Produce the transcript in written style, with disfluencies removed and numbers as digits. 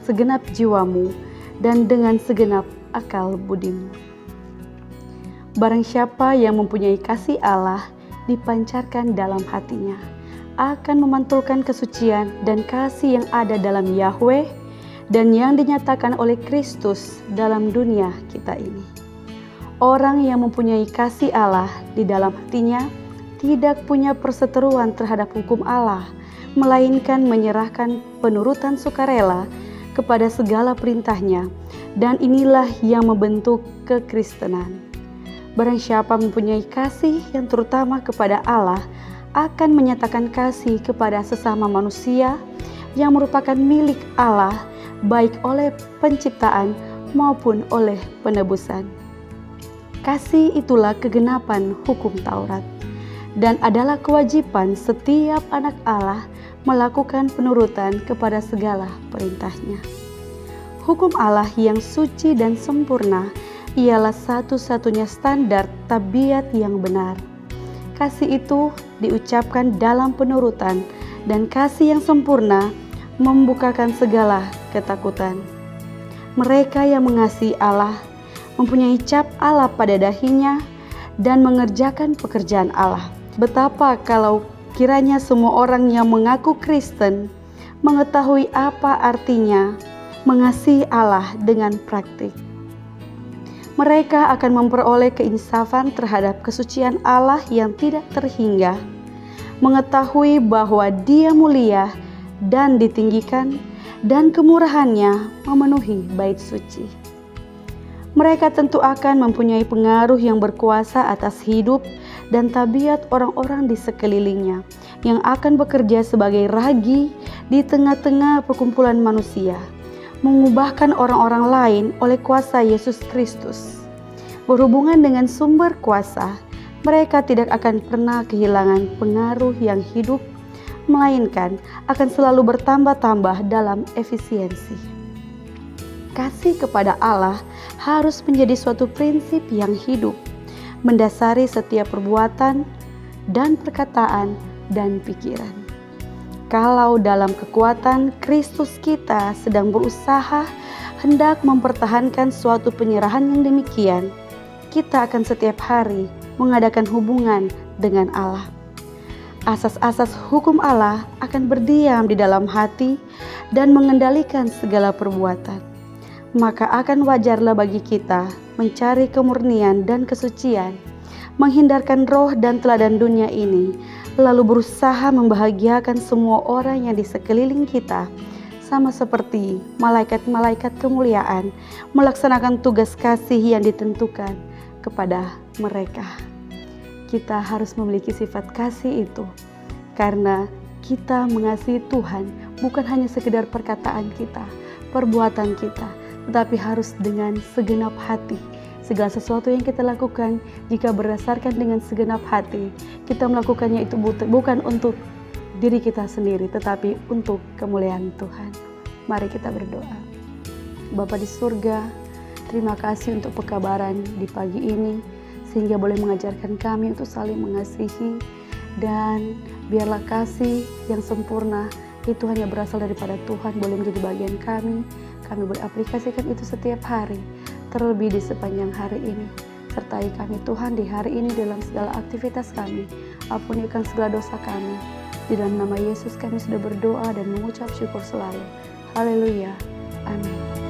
segenap jiwamu dan dengan segenap akal budimu. Barang siapa yang mempunyai kasih Allah dipancarkan dalam hatinya, akan memantulkan kesucian dan kasih yang ada dalam Yahweh dan yang dinyatakan oleh Kristus dalam dunia kita ini. Orang yang mempunyai kasih Allah di dalam hatinya tidak punya perseteruan terhadap hukum Allah, melainkan menyerahkan penurutan sukarela kepada segala perintahnya, dan inilah yang membentuk kekristenan. Barang siapa mempunyai kasih yang terutama kepada Allah, akan menyatakan kasih kepada sesama manusia yang merupakan milik Allah, baik oleh penciptaan maupun oleh penebusan. Kasih itulah kegenapan hukum Taurat, dan adalah kewajiban setiap anak Allah melakukan penurutan kepada segala perintahnya. Hukum Allah yang suci dan sempurna ialah satu-satunya standar tabiat yang benar. Kasih itu diucapkan dalam penurutan, dan kasih yang sempurna membukakan segala ketakutan. Mereka yang mengasihi Allah mempunyai cap Allah pada dahinya dan mengerjakan pekerjaan Allah. Betapa kalau kiranya semua orang yang mengaku Kristen mengetahui apa artinya mengasihi Allah dengan praktik. Mereka akan memperoleh keinsafan terhadap kesucian Allah yang tidak terhingga, mengetahui bahwa Dia mulia dan ditinggikan, dan kemurahannya memenuhi bait suci. Mereka tentu akan mempunyai pengaruh yang berkuasa atas hidup dan tabiat orang-orang di sekelilingnya, yang akan bekerja sebagai ragi di tengah-tengah perkumpulan manusia, mengubahkan orang-orang lain oleh kuasa Yesus Kristus. Berhubungan dengan sumber kuasa, mereka tidak akan pernah kehilangan pengaruh yang hidup, melainkan akan selalu bertambah-tambah dalam efisiensi. Kasih kepada Allah harus menjadi suatu prinsip yang hidup, mendasari setiap perbuatan dan perkataan dan pikiran. Kalau dalam kekuatan Kristus kita sedang berusaha hendak mempertahankan suatu penyerahan yang demikian, kita akan setiap hari mengadakan hubungan dengan Allah. Asas-asas hukum Allah akan berdiam di dalam hati dan mengendalikan segala perbuatan. Maka akan wajarlah bagi kita mencari kemurnian dan kesucian, menghindarkan roh dan teladan dunia ini, lalu berusaha membahagiakan semua orang yang di sekeliling kita, sama seperti malaikat-malaikat kemuliaan melaksanakan tugas kasih yang ditentukan kepada mereka. Kita harus memiliki sifat kasih itu, karena kita mengasihi Tuhan bukan hanya sekedar perkataan kita, perbuatan kita, tetapi harus dengan segenap hati. Segala sesuatu yang kita lakukan, jika berdasarkan dengan segenap hati, kita melakukannya itu bukan untuk diri kita sendiri, tetapi untuk kemuliaan Tuhan. Mari kita berdoa. Bapa di surga, terima kasih untuk pekabaran di pagi ini, sehingga boleh mengajarkan kami untuk saling mengasihi, dan biarlah kasih yang sempurna itu hanya berasal daripada Tuhan boleh menjadi bagian kami. Kami boleh aplikasikan itu setiap hari, terlebih di sepanjang hari ini. Sertai kami Tuhan di hari ini dalam segala aktivitas kami. Ampunikan segala dosa kami. Di dalam nama Yesus kami sudah berdoa dan mengucap syukur selalu. Haleluya. Amin.